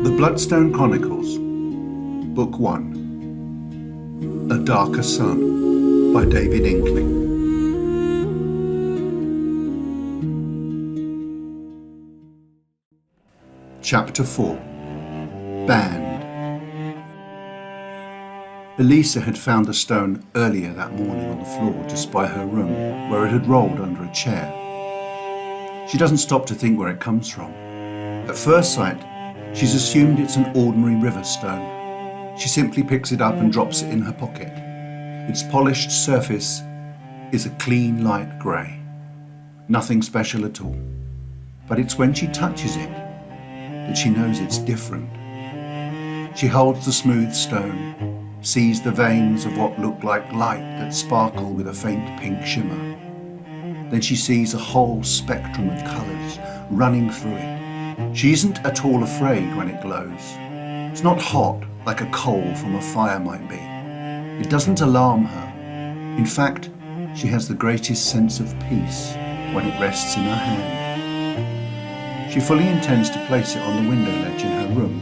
The Bloodstone Chronicles, Book 1, A Darker Sun, by David Inkling. Chapter 4, Banned. Elisa had found the stone earlier that morning on the floor just by her room, where it had rolled under a chair. She doesn't stop to think where it comes from. At first sight, she's assumed it's an ordinary river stone. She simply picks it up and drops it in her pocket. Its polished surface is a clean light grey. Nothing special at all. But it's when she touches it that she knows it's different. She holds the smooth stone, sees the veins of what look like light that sparkle with a faint pink shimmer. Then she sees a whole spectrum of colours running through it. She isn't at all afraid when it glows. It's not hot like a coal from a fire might be. It doesn't alarm her. In fact, she has the greatest sense of peace when it rests in her hand. She fully intends to place it on the window ledge in her room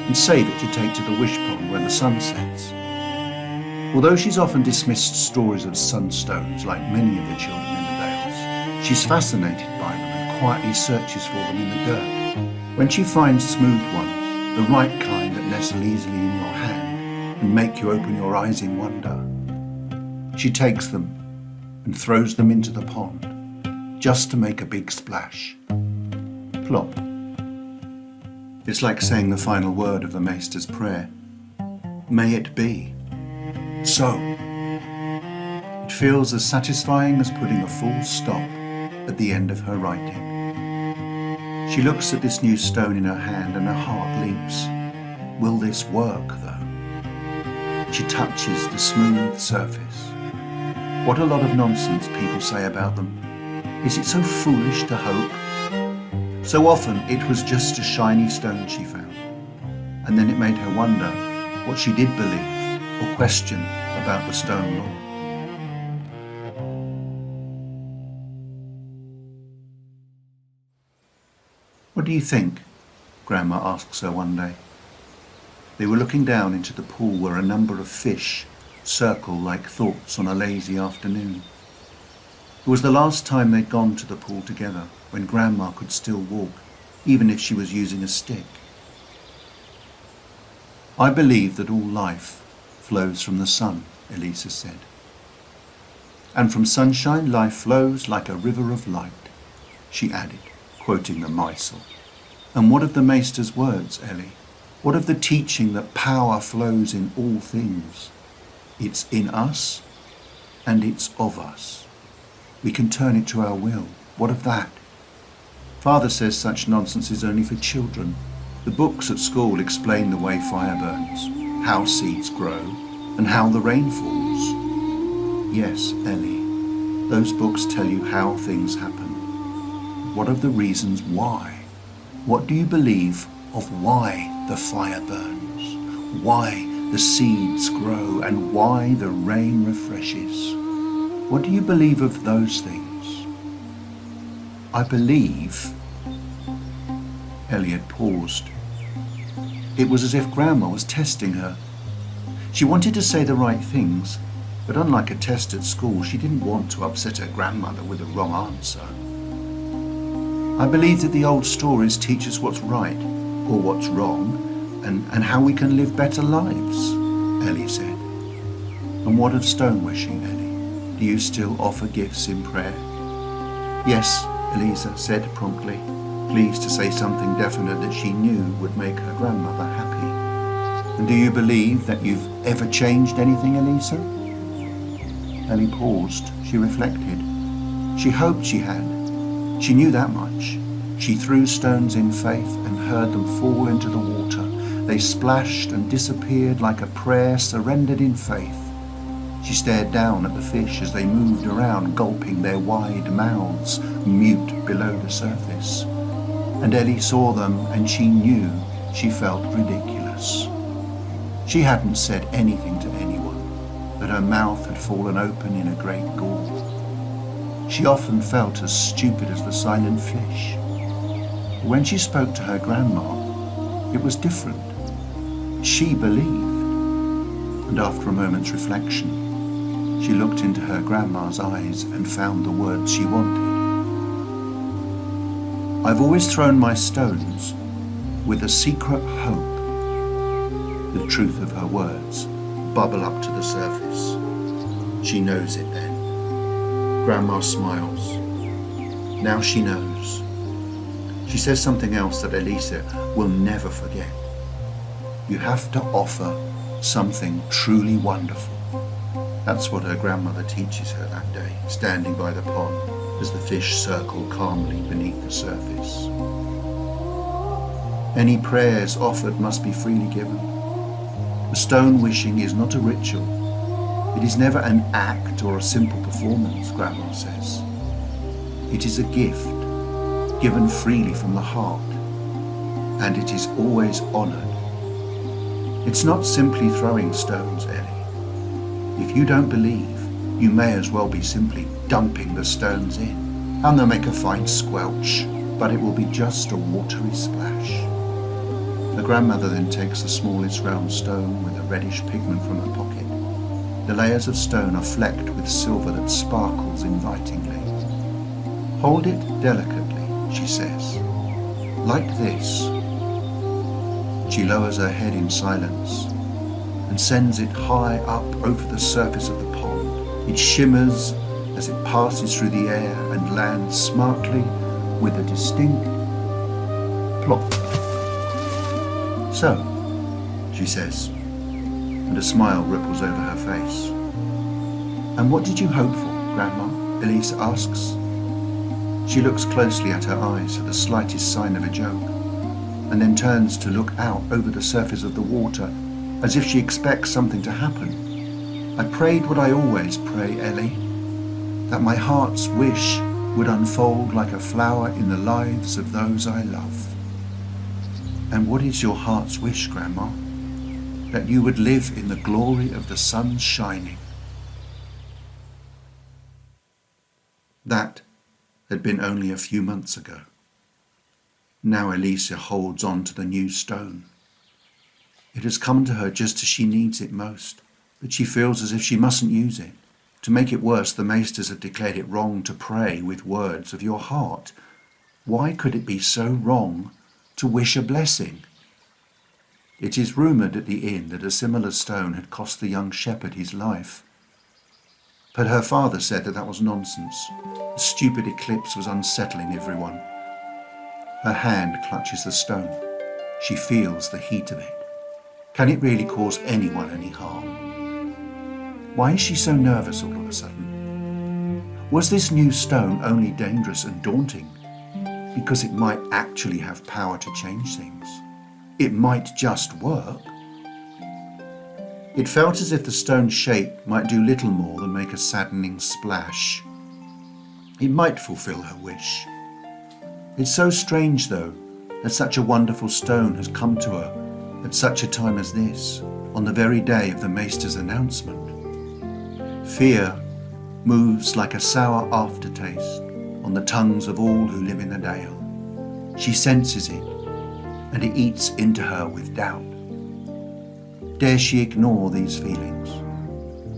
and save it to take to the wish pond when the sun sets. Although she's often dismissed stories of sunstones like many of the children in the Dales, she's fascinated by them and quietly searches for them in the dirt. When she finds smooth ones, the right kind that nestle easily in your hand and make you open your eyes in wonder, she takes them and throws them into the pond, just to make a big splash. Plop. It's like saying the final word of the Maester's prayer. May it be. So. It feels as satisfying as putting a full stop at the end of her writing. She looks at this new stone in her hand and her heart leaps. Will this work, though? She touches the smooth surface. What a lot of nonsense people say about them. Is it so foolish to hope? So often it was just a shiny stone she found, and then it made her wonder what she did believe or question about the stone law. What do you think? Grandma asks her one day. They were looking down into the pool where a number of fish circle like thoughts on a lazy afternoon. It was the last time they'd gone to the pool together, when Grandma could still walk, even if she was using a stick. I believe that all life flows from the sun, Elisa said. And from sunshine life flows like a river of light, she added, quoting the Missal. And what of the Maester's words, Ellie? What of the teaching that power flows in all things? It's in us and it's of us. We can turn it to our will. What of that? Father says such nonsense is only for children. The books at school explain the way fire burns, how seeds grow, and how the rain falls. Yes, Ellie, those books tell you how things happen. What of the reasons why? What do you believe of why the fire burns, why the seeds grow, and why the rain refreshes? What do you believe of those things? I believe... Elliot paused. It was as if Grandma was testing her. She wanted to say the right things, but unlike a test at school, she didn't want to upset her grandmother with a wrong answer. I believe that the old stories teach us what's right, or what's wrong, and how we can live better lives, Ellie said. And what of stone wishing, Ellie? Do you still offer gifts in prayer? Yes, Elisa said promptly, pleased to say something definite that she knew would make her grandmother happy. And do you believe that you've ever changed anything, Elisa? Ellie paused. She reflected. She hoped she had. She knew that much. She threw stones in faith and heard them fall into the water. They splashed and disappeared like a prayer surrendered in faith. She stared down at the fish as they moved around, gulping their wide mouths, mute below the surface. And Ellie saw them, and she knew she felt ridiculous. She hadn't said anything to anyone, but her mouth had fallen open in a great gulp. She often felt as stupid as the silent fish. But when she spoke to her grandma, It was different. She believed. And after a moment's reflection, she looked into her grandma's eyes and found the words she wanted. I've always thrown my stones with a secret hope. The truth of her words bubble up to the surface. She knows it then. Grandma smiles. Now she knows. She says something else that Elisa will never forget. You have to offer something truly wonderful. That's what her grandmother teaches her that day, standing by the pond as the fish circle calmly beneath the surface. Any prayers offered must be freely given. The stone wishing is not a ritual. It is never an act or a simple performance, Grandma says. It is a gift, given freely from the heart, and it is always honoured. It's not simply throwing stones, Ellie. If you don't believe, you may as well be simply dumping the stones in, and they'll make a fine squelch, but it will be just a watery splash. The grandmother then takes the smallest round stone with a reddish pigment from her pocket. The layers of stone are flecked with silver that sparkles invitingly. Hold it delicately, she says. Like this. She lowers her head in silence and sends it high up over the surface of the pond. It shimmers as it passes through the air and lands smartly with a distinct plop. So, she says, and a smile ripples over her face. And what did you hope for, Grandma? Elisa asks. She looks closely at her eyes for the slightest sign of a joke, and then turns to look out over the surface of the water as if she expects something to happen. I prayed what I always pray, Ellie, that my heart's wish would unfold like a flower in the lives of those I love. And what is your heart's wish, Grandma? That you would live in the glory of the sun shining. That had been only a few months ago. Now Elisa holds on to the new stone. It has come to her just as she needs it most, but she feels as if she mustn't use it. To make it worse, the maesters have declared it wrong to pray with words of your heart. Why could it be so wrong to wish a blessing? It is rumoured at the inn that a similar stone had cost the young shepherd his life. But her father said that was nonsense. The stupid eclipse was unsettling everyone. Her hand clutches the stone. She feels the heat of it. Can it really cause anyone any harm? Why is she so nervous all of a sudden? Was this new stone only dangerous and daunting because it might actually have power to change things? It might just work. It felt as if the stone's shape might do little more than make a saddening splash. It might fulfill her wish. It's so strange, though, that such a wonderful stone has come to her at such a time as this, on the very day of the maester's announcement. Fear moves like a sour aftertaste on the tongues of all who live in the dale. She senses it, and it eats into her with doubt. Dare she ignore these feelings?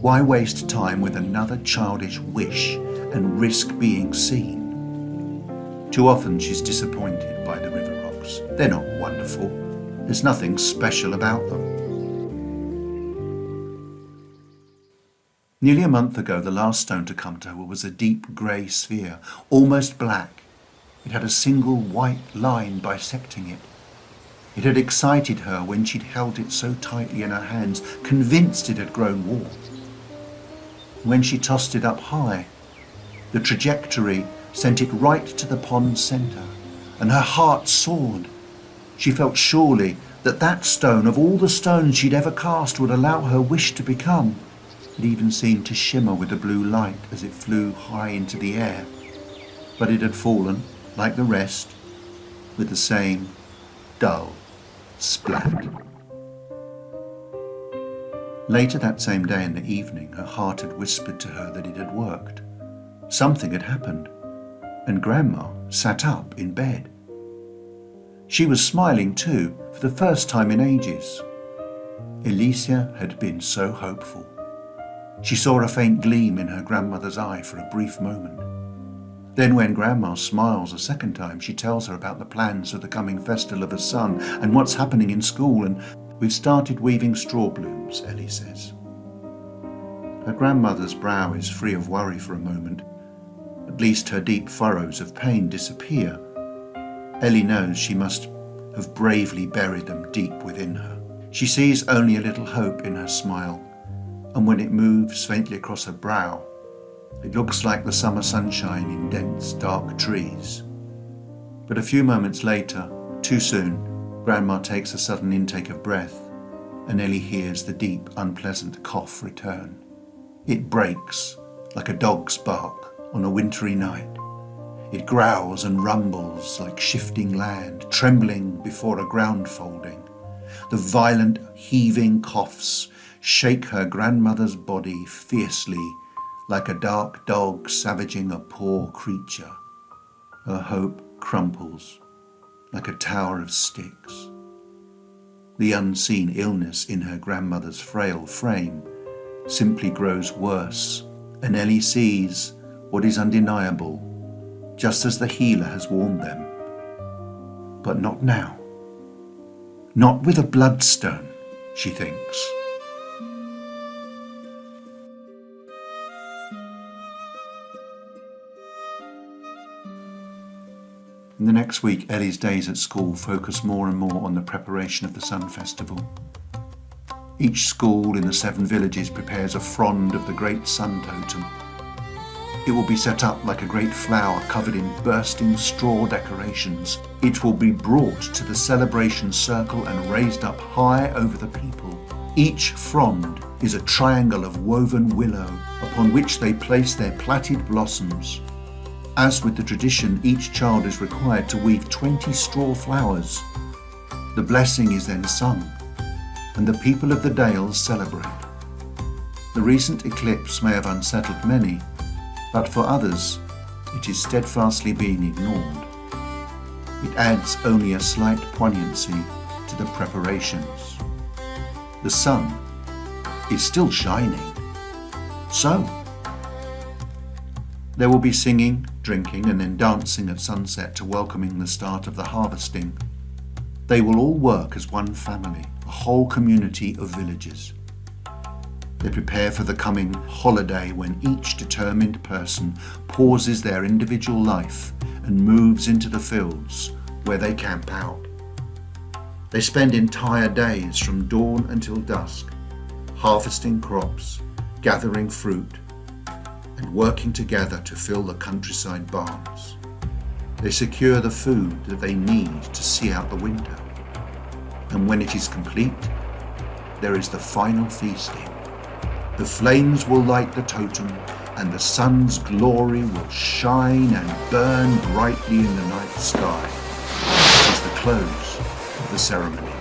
Why waste time with another childish wish and risk being seen? Too often she's disappointed by the river rocks. They're not wonderful. There's nothing special about them. Nearly a month ago, the last stone to come to her was a deep grey sphere, almost black. It had a single white line bisecting it. It had excited her when she'd held it so tightly in her hands, convinced it had grown warm. When she tossed it up high, the trajectory sent it right to the pond's centre, and her heart soared. She felt surely that that stone, of all the stones she'd ever cast, would allow her wish to become. It even seemed to shimmer with the blue light as it flew high into the air. But it had fallen, like the rest, with the same dull splat. Later that same day in the evening, her heart had whispered to her that it had worked. Something had happened, and Grandma sat up in bed. She was smiling too, for the first time in ages. Alicia had been so hopeful. She saw a faint gleam in her grandmother's eye for a brief moment. Then when Grandma smiles a second time, she tells her about the plans for the coming Festival of the Sun and what's happening in school, and we've started weaving straw blooms, Ellie says. Her grandmother's brow is free of worry for a moment. At least her deep furrows of pain disappear. Ellie knows she must have bravely buried them deep within her. She sees only a little hope in her smile, and when it moves faintly across her brow, it looks like the summer sunshine in dense, dark trees. But a few moments later, too soon, Grandma takes a sudden intake of breath, and Ellie hears the deep, unpleasant cough return. It breaks like a dog's bark on a wintry night. It growls and rumbles like shifting land, trembling before a ground folding. The violent, heaving coughs shake her grandmother's body fiercely, like a dark dog savaging a poor creature. Her hope crumples like a tower of sticks. The unseen illness in her grandmother's frail frame simply grows worse, and Ellie sees what is undeniable, just as the healer has warned them. But not now. Not with a bloodstone, she thinks. In the next week, Ellie's days at school focus more and more on the preparation of the Sun Festival. Each school in the 7 villages prepares a frond of the great sun totem. It will be set up like a great flower covered in bursting straw decorations. It will be brought to the celebration circle and raised up high over the people. Each frond is a triangle of woven willow upon which they place their plaited blossoms. As with the tradition, each child is required to weave 20 straw flowers. The blessing is then sung, and the people of the dales celebrate. The recent eclipse may have unsettled many, but for others, it is steadfastly being ignored. It adds only a slight poignancy to the preparations. The sun is still shining. So, there will be singing, drinking, and then dancing at sunset to welcoming the start of the harvesting. They will all work as one family, a whole community of villagers. They prepare for the coming holiday when each determined person pauses their individual life and moves into the fields where they camp out. They spend entire days from dawn until dusk, harvesting crops, gathering fruit, and working together to fill the countryside barns. They secure the food that they need to see out the winter. And when it is complete, there is the final feasting. The flames will light the totem, and the sun's glory will shine and burn brightly in the night sky. It is the close of the ceremony.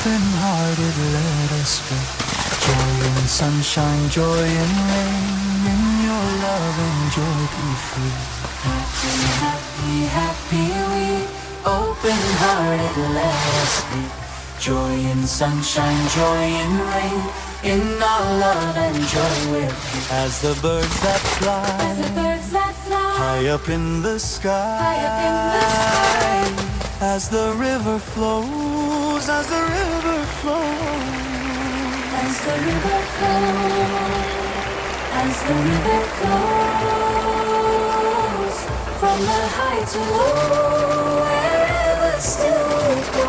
Open-hearted, let us be. Joy in sunshine, joy in rain. In your love and joy be free. Happy, happy, happy we. Open-hearted, let us be. Joy in sunshine, joy in rain. In our love and joy we're free. As the birds that fly, high up in the sky. As the river flows, as the river flows, as the river flows, as the river flows, from the high to low, wherever still we go,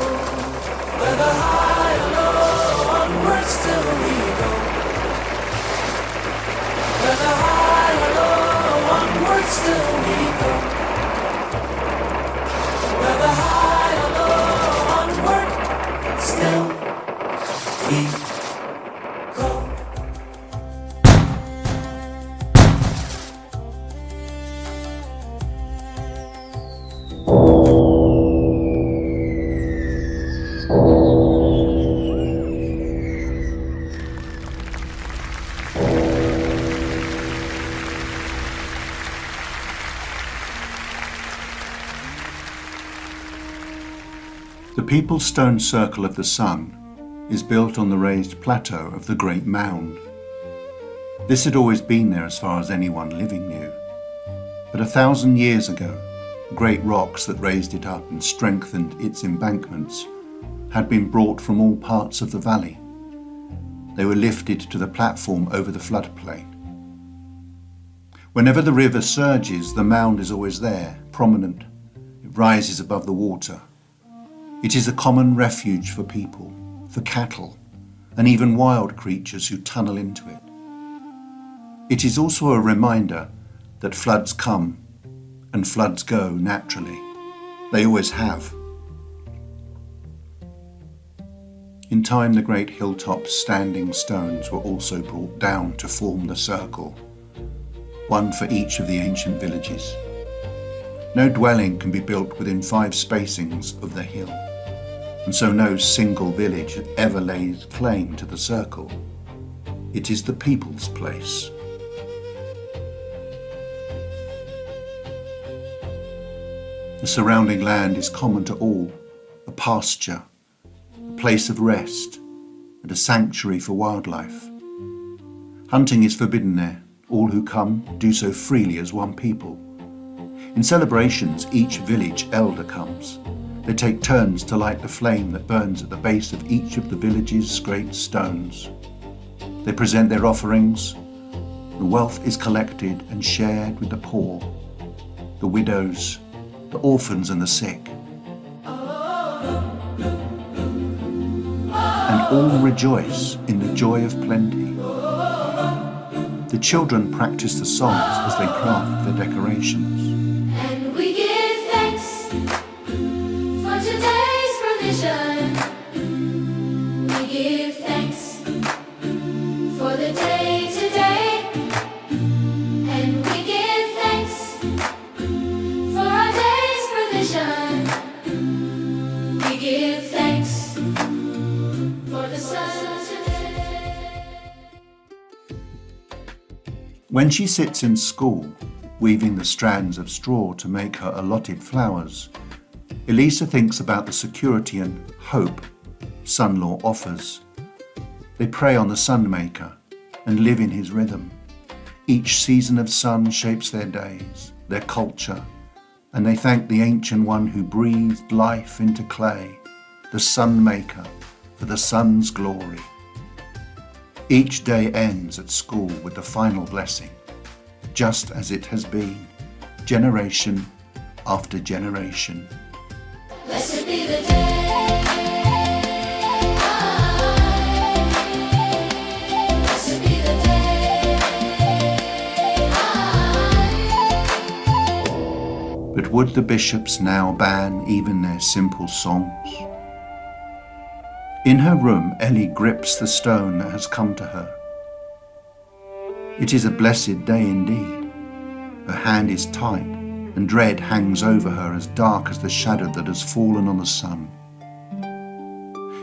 where the high and low, onward still we go, where the high and low, onward still we go, where the high and low, onward still we go. The people's stone circle of the sun is built on the raised plateau of the Great Mound. This had always been there as far as anyone living knew. But 1,000 years ago, great rocks that raised it up and strengthened its embankments had been brought from all parts of the valley. They were lifted to the platform over the floodplain. Whenever the river surges, the mound is always there, prominent. It rises above the water. It is a common refuge for people, for cattle, and even wild creatures who tunnel into it. It is also a reminder that floods come and floods go naturally. They always have. In time, the great hilltop standing stones were also brought down to form the circle, one for each of the ancient villages. No dwelling can be built within 5 spacings of the hill, and so no single village ever lays claim to the circle. It is the people's place. The surrounding land is common to all, a pasture, a place of rest, and a sanctuary for wildlife. Hunting is forbidden there. All who come do so freely as one people. In celebrations, each village elder comes. They take turns to light the flame that burns at the base of each of the village's great stones. They present their offerings. The wealth is collected and shared with the poor, the widows, the orphans and the sick. And all rejoice in the joy of plenty. The children practice the songs as they craft their decorations. And we give thanks for today's provision. We give thanks for the day today. And we give thanks for our day's provision. We give thanks for the sun today. When she sits in school, weaving the strands of straw to make her allotted flowers, Elisa thinks about the security and hope Sun-Law offers. They pray on the Sun-Maker and live in his rhythm. Each season of sun shapes their days, their culture, and they thank the Ancient One who breathed life into clay, the Sun-Maker, for the sun's glory. Each day ends at school with the final blessing, just as it has been, generation after generation. Blessed be the day. Blessed be the day. But would the bishops now ban even their simple songs? In her room, Ellie grips the stone that has come to her. It is a blessed day indeed. Her hand is tight, and dread hangs over her as dark as the shadow that has fallen on the sun.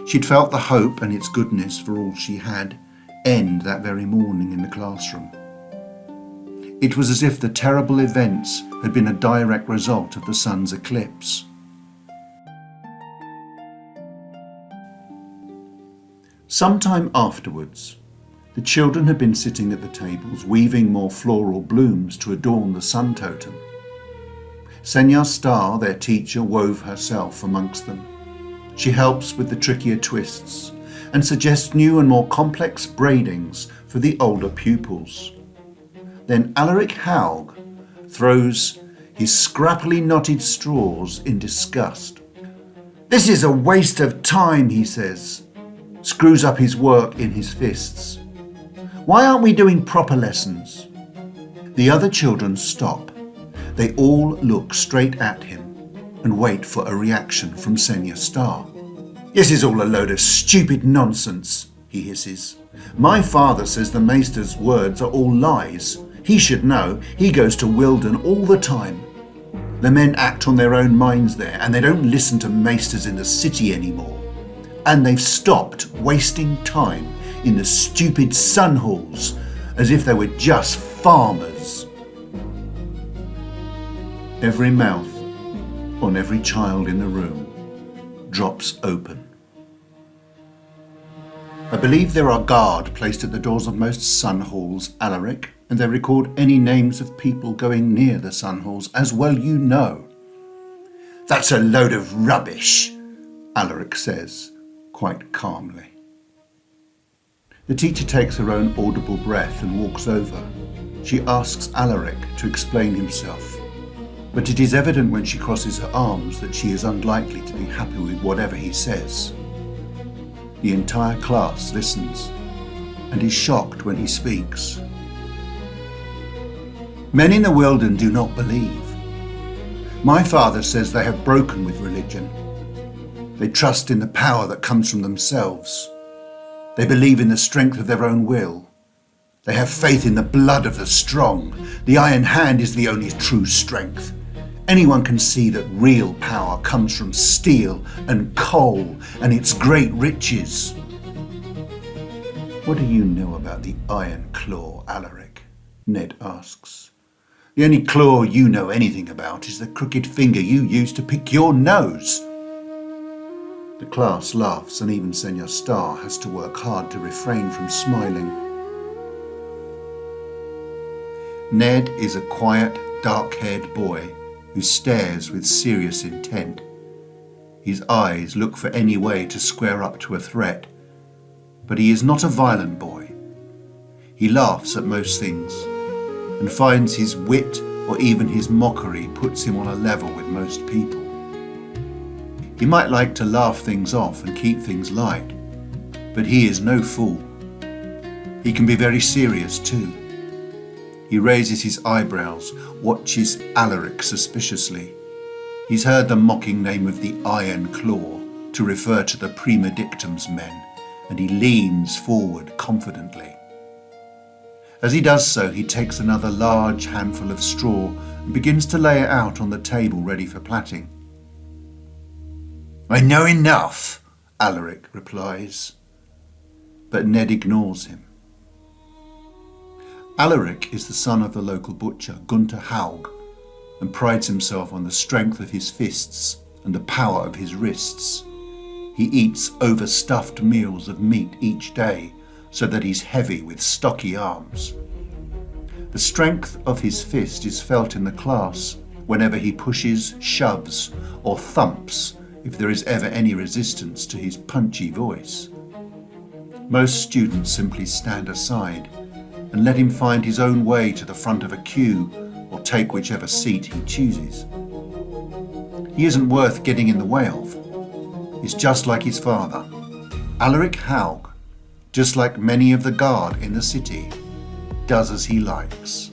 She'd felt the hope and its goodness for all she had end that very morning in the classroom. It was as if the terrible events had been a direct result of the sun's eclipse. Sometime afterwards, the children had been sitting at the tables weaving more floral blooms to adorn the sun totem. Senya Star, their teacher, wove herself amongst them. She helps with the trickier twists and suggests new and more complex braidings for the older pupils. Then Alaric Haug throws his scrappily knotted straws in disgust. "This is a waste of time," he says, screws up his work in his fists. "Why aren't we doing proper lessons?" The other children stop. They all look straight at him and wait for a reaction from Senya Star. "This is all a load of stupid nonsense," he hisses. "My father says the Maester's words are all lies. He should know. He goes to Wilden all the time. The men act on their own minds there, and they don't listen to Maesters in the city anymore. And they've stopped wasting time in the stupid sun halls as if they were just farmers." Every mouth on every child in the room drops open. I believe there are guards placed at the doors of most sun halls, Alaric, and they record any names of people going near the sun halls, as well you know. That's a load of rubbish, Alaric says, quite calmly. The teacher takes her own audible breath and walks over. She asks Alaric to explain himself, but it is evident when she crosses her arms that she is unlikely to be happy with whatever he says. The entire class listens and is shocked when he speaks. Men in the Wilden do not believe. My father says they have broken with religion. They trust in the power that comes from themselves. They believe in the strength of their own will. They have faith in the blood of the strong. The iron hand is the only true strength. Anyone can see that real power comes from steel and coal and its great riches. What do you know about the iron claw, Alaric? Ned asks. The only claw you know anything about is the crooked finger you use to pick your nose. The class laughs, and even Senor Star has to work hard to refrain from smiling. Ned is a quiet, dark-haired boy who stares with serious intent. His eyes look for any way to square up to a threat, but he is not a violent boy. He laughs at most things and finds his wit or even his mockery puts him on a level with most people. He might like to laugh things off and keep things light, but he is no fool. He can be very serious too. He raises his eyebrows, watches Alaric suspiciously. He's heard the mocking name of the Iron Claw to refer to the prima dictum's men, and he leans forward confidently. As he does so, he takes another large handful of straw and begins to lay it out on the table ready for plaiting. I know enough, Alaric replies, but Ned ignores him. Alaric is the son of the local butcher, Gunther Haug, and prides himself on the strength of his fists and the power of his wrists. He eats overstuffed meals of meat each day, so that he's heavy with stocky arms. The strength of his fist is felt in the class whenever he pushes, shoves, or thumps if there is ever any resistance to his punchy voice. Most students simply stand aside and let him find his own way to the front of a queue or take whichever seat he chooses. He isn't worth getting in the way of. He's just like his father, Alaric Haug. Just like many of the guard in the city, does as he likes.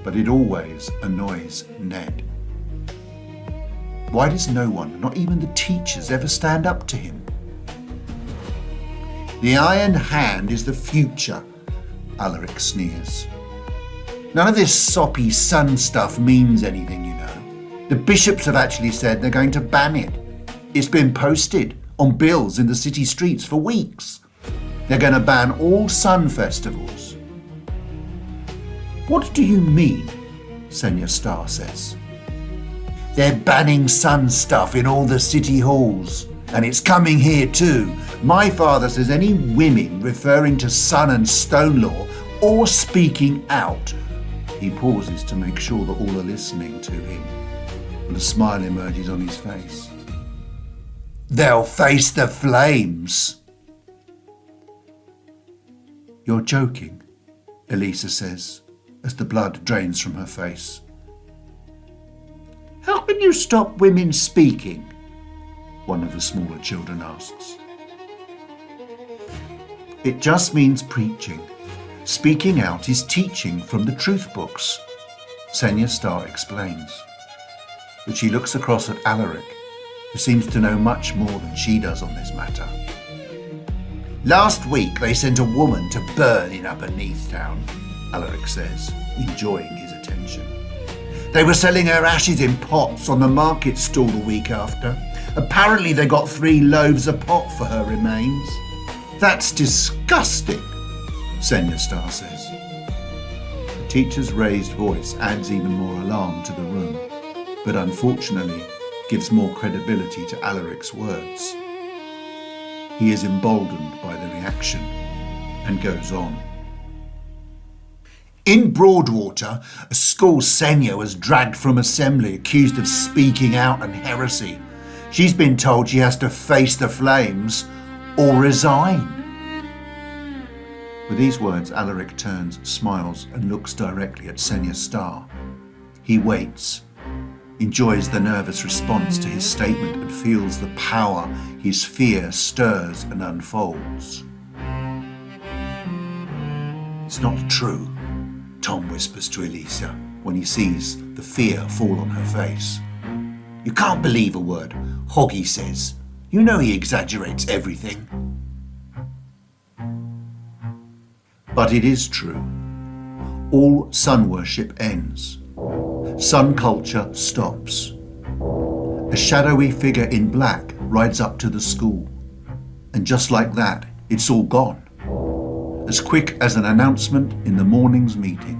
But it always annoys Ned. Why does no one, not even the teachers, ever stand up to him? The Iron Hand is the future, Alaric sneers. None of this soppy sun stuff means anything, you know. The bishops have actually said they're going to ban it. It's been posted on bills in the city streets for weeks. They're going to ban all sun festivals. What do you mean? Senor Star says. They're banning sun stuff in all the city halls, and it's coming here too. My father says any women referring to sun and stone law or speaking out. He pauses to make sure that all are listening to him, and a smile emerges on his face. They'll face the flames. You're joking, Elisa says, as the blood drains from her face. How can you stop women speaking? One of the smaller children asks. It just means preaching. Speaking out is teaching from the truth books, Senor Star explains. But she looks across at Alaric, who seems to know much more than she does on this matter. Last week they sent a woman to burn in Upper Neathtown, Alaric says, enjoying his attention. They were selling her ashes in pots on the market stall the week after. Apparently they got 3 loaves a pot for her remains. That's disgusting, Senor Star says. The teacher's raised voice adds even more alarm to the room, but unfortunately gives more credibility to Alaric's words. He is emboldened by the reaction and goes on. In Broadwater, a school senior was dragged from assembly accused of speaking out and heresy. She's been told she has to face the flames or resign. With these words, Alaric turns, smiles and looks directly at Senior Star. He waits, enjoys the nervous response to his statement and feels the power his fear stirs and unfolds. It's not true, Tom whispers to Elisa when he sees the fear fall on her face. You can't believe a word Hoggy says. You know he exaggerates everything. But it is true. All sun worship ends. Sun culture stops. A shadowy figure in black rides up to the school. And just like that, it's all gone. As quick as an announcement in the morning's meeting.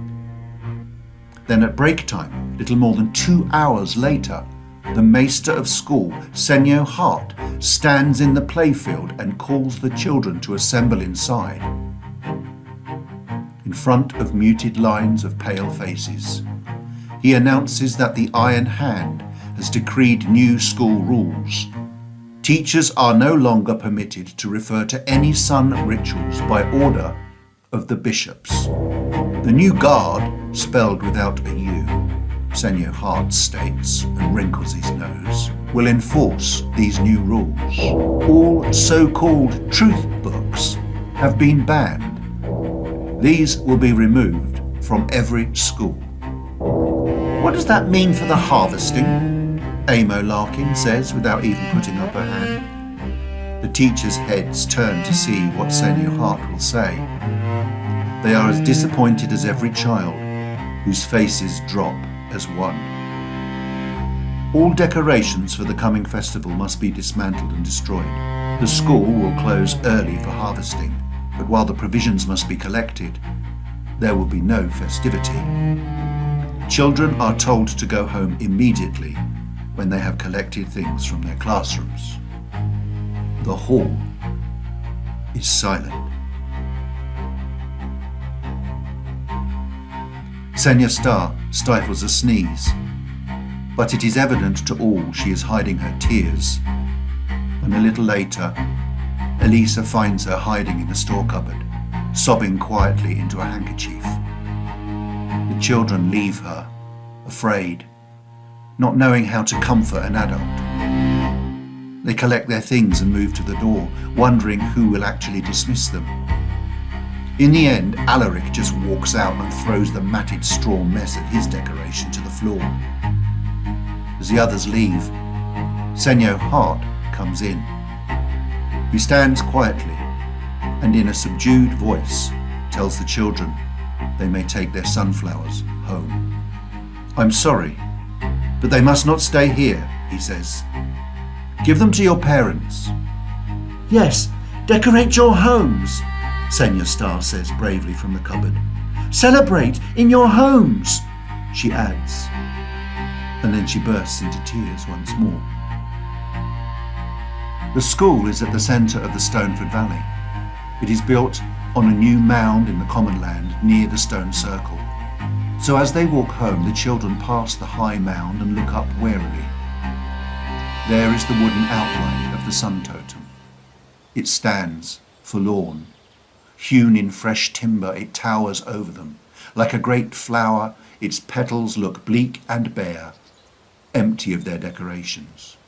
Then at break time, little more than 2 hours later, the maester of school, Senyo Hart, stands in the playfield and calls the children to assemble inside. In front of muted lines of pale faces, he announces that the Iron Hand has decreed new school rules. Teachers are no longer permitted to refer to any sun rituals by order of the bishops. The new guard, spelled without a U, Senyo Hart states and wrinkles his nose, will enforce these new rules. All so-called truth books have been banned. These will be removed from every school. What does that mean for the harvesting? Amo Larkin says without even putting up her hand. The teachers' heads turn to see what Senyo Hart will say. They are as disappointed as every child, whose faces drop as one. All decorations for the coming festival must be dismantled and destroyed. The school will close early for harvesting, but while the provisions must be collected, there will be no festivity. Children are told to go home immediately when they have collected things from their classrooms. The hall is silent. Senya Star stifles a sneeze, but it is evident to all she is hiding her tears. And a little later, Elisa finds her hiding in the store cupboard, sobbing quietly into a handkerchief. The children leave her, afraid, not knowing how to comfort an adult. They collect their things and move to the door, wondering who will actually dismiss them. In the end, Alaric just walks out and throws the matted straw mess of his decoration to the floor. As the others leave, Senyo Hart comes in. He stands quietly and in a subdued voice tells the children they may take their sunflowers home. I'm sorry, but they must not stay here, he says. Give them to your parents. Yes, decorate your homes, Senya Star says bravely from the cupboard. Celebrate in your homes, she adds. And then she bursts into tears once more. The school is at the centre of the Stoneford Valley. It is built on a new mound in the common land near the stone circle. So as they walk home, the children pass the high mound and look up warily. There is the wooden outline of the sun totem. It stands, forlorn. Hewn in fresh timber, it towers over them. Like a great flower, its petals look bleak and bare, empty of their decorations.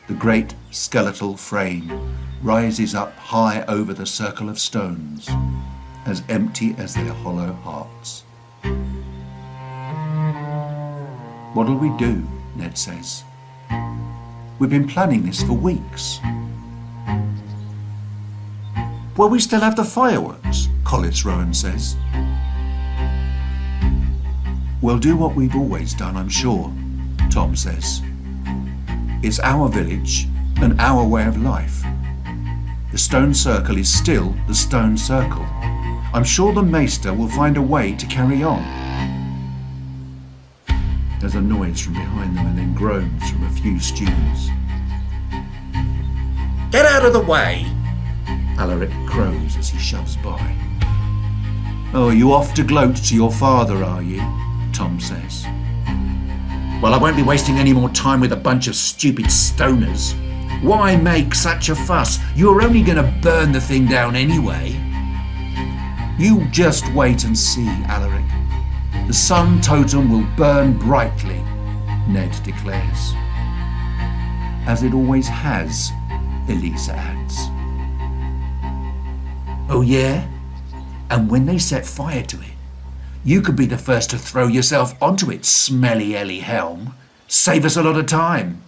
The great skeletal frame rises up high over the circle of stones, as empty as their hollow hearts. What'll we do? Ned says. We've been planning this for weeks. Will we still have the fireworks? Collis Rowan says. We'll do what we've always done, I'm sure, Tom says. It's our village and our way of life. The stone circle is still the stone circle. I'm sure the maester will find a way to carry on. There's a noise from behind them and then groans from a few students. Get out of the way! Alaric crows as he shoves by. Oh, are you off to gloat to your father, are you? Tom says. Well, I won't be wasting any more time with a bunch of stupid stoners. Why make such a fuss? You're only going to burn the thing down anyway. You just wait and see, Alaric. The sun totem will burn brightly, Ned declares. As it always has, Elisa adds. Oh yeah? And when they set fire to it, you could be the first to throw yourself onto its smelly Ellie helm. Save us a lot of time.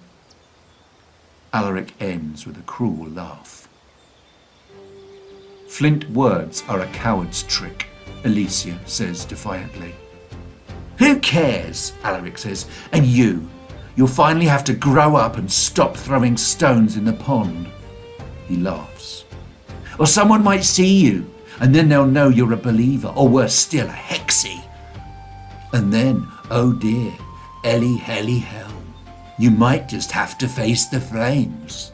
Alaric ends with a cruel laugh. Flint words are a coward's trick, Alicia says defiantly. Who cares? Alaric says. And you'll finally have to grow up and stop throwing stones in the pond. He laughs. Or someone might see you, and then they'll know you're a believer, or worse still, a hexie. And then, oh dear, Ellie Helly Helm, you might just have to face the flames.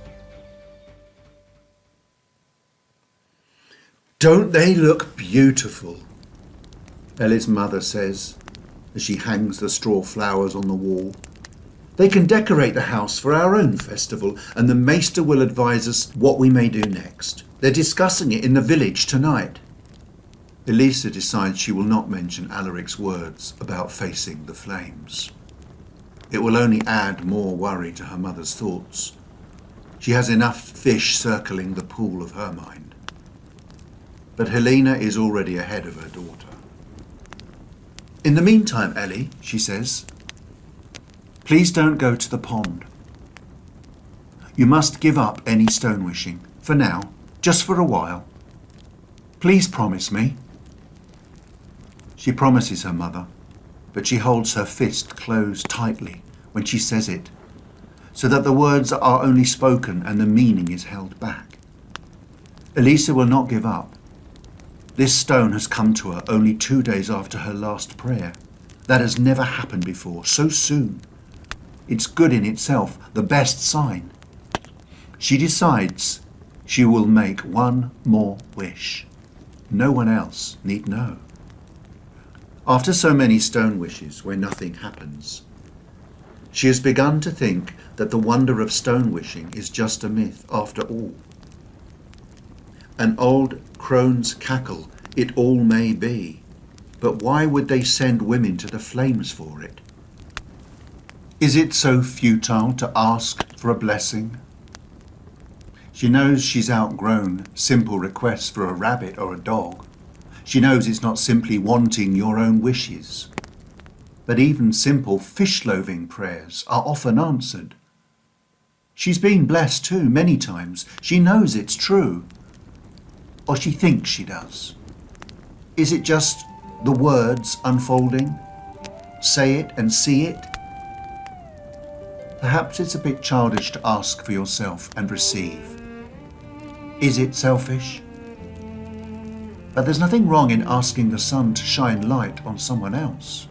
Don't they look beautiful? Ellie's mother says as she hangs the straw flowers on the wall. They can decorate the house for our own festival, and the maester will advise us what we may do next. They're discussing it in the village tonight. Elisa decides she will not mention Alaric's words about facing the flames. It will only add more worry to her mother's thoughts. She has enough fish circling the pool of her mind. But Helena is already ahead of her daughter. In the meantime, Ellie, she says, please don't go to the pond. You must give up any stone wishing, for now, just for a while. Please promise me. She promises her mother, but she holds her fist closed tightly when she says it, so that the words are only spoken and the meaning is held back. Elisa will not give up. This stone has come to her only 2 days after her last prayer. That has never happened before, so soon. It's good in itself, the best sign. She decides she will make one more wish. No one else need know. After so many stone wishes where nothing happens, she has begun to think that the wonder of stone wishing is just a myth after all. An old crone's cackle it all may be, but why would they send women to the flames for it? Is it so futile to ask for a blessing? She knows she's outgrown simple requests for a rabbit or a dog. She knows it's not simply wanting your own wishes. But even simple fish-loathing prayers are often answered. She's been blessed too many times. She knows it's true. Or she thinks she does. Is it just the words unfolding? Say it and see it? Perhaps it's a bit childish to ask for yourself and receive. Is it selfish? But there's nothing wrong in asking the sun to shine light on someone else.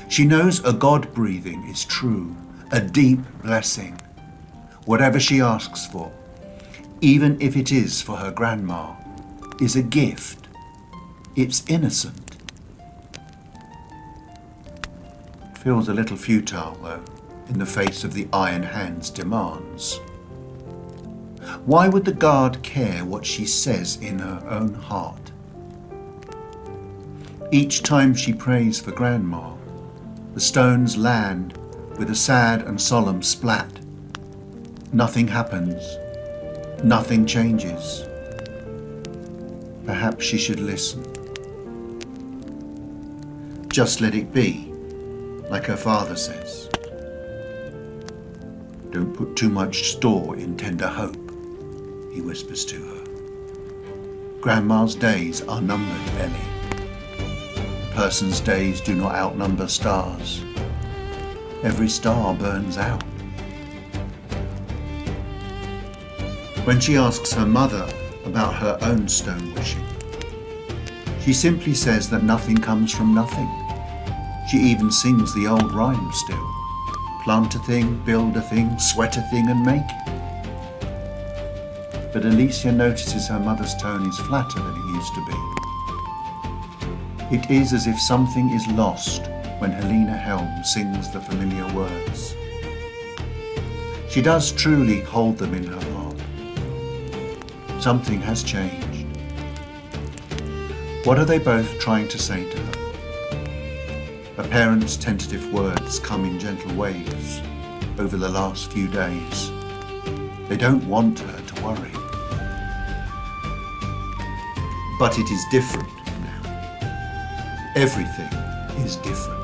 She knows a God-breathing is true, a deep blessing. Whatever she asks for, even if it is for her grandma, is a gift. It's innocent. It feels a little futile, though, in the face of the Iron Hand's demands. Why would the guard care what she says in her own heart? Each time she prays for Grandma, the stones land with a sad and solemn splat. Nothing happens. Nothing changes. Perhaps she should listen. Just let it be, like her father says. Don't put too much store in tender hope, he whispers to her. Grandma's days are numbered, Ellie. A person's days do not outnumber stars. Every star burns out. When she asks her mother about her own stone wishing, she simply says that nothing comes from nothing. She even sings the old rhyme still. plant a thing, build a thing, sweat a thing and make it. But Alicia notices her mother's tone is flatter than it used to be. It is as if something is lost when Helena Helm sings the familiar words. She does truly hold them in her heart. Something has changed. What are they both trying to say to her? Her parents' tentative words come in gentle waves over the last few days. They don't want her to worry. But it is different now. Everything is different.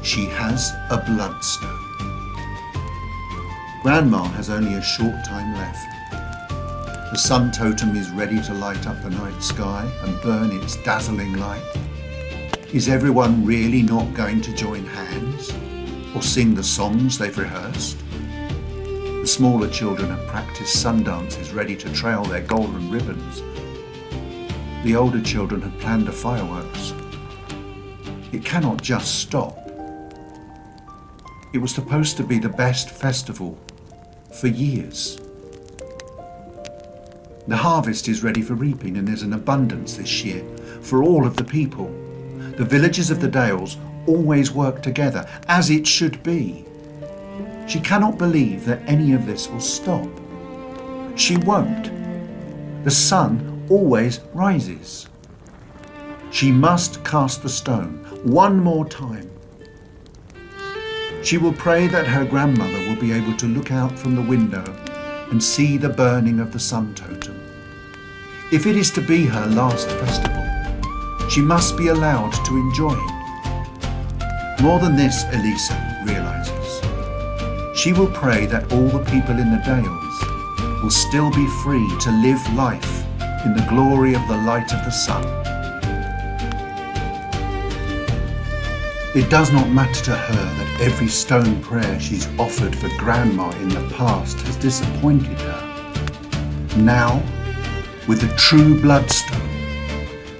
She has a bloodstone. Grandma has only a short time left. The sun totem is ready to light up the night sky and burn its dazzling light. Is everyone really not going to join hands or sing the songs they've rehearsed? The smaller children have practiced sun dances ready to trail their golden ribbons. The older children have planned the fireworks. It cannot just stop. It was supposed to be the best festival for years. The harvest is ready for reaping and there's an abundance this year for all of the people. The villagers of the Dales always work together, as it should be. She cannot believe that any of this will stop. She won't. The sun always rises. She must cast the stone one more time. She will pray that her grandmother will be able to look out from the window and see the burning of the sun totem. If it is to be her last festival, she must be allowed to enjoy it. More than this, Elisa realizes. She will pray that all the people in the Dales will still be free to live life in the glory of the light of the sun. It does not matter to her that every stone prayer she's offered for Grandma in the past has disappointed her. Now, with the true bloodstone,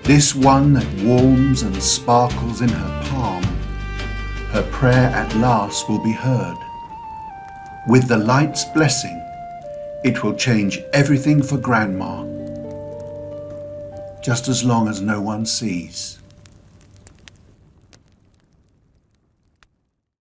this one that warms and sparkles in her palm, her prayer at last will be heard. With the light's blessing, it will change everything for Grandma, just as long as no one sees.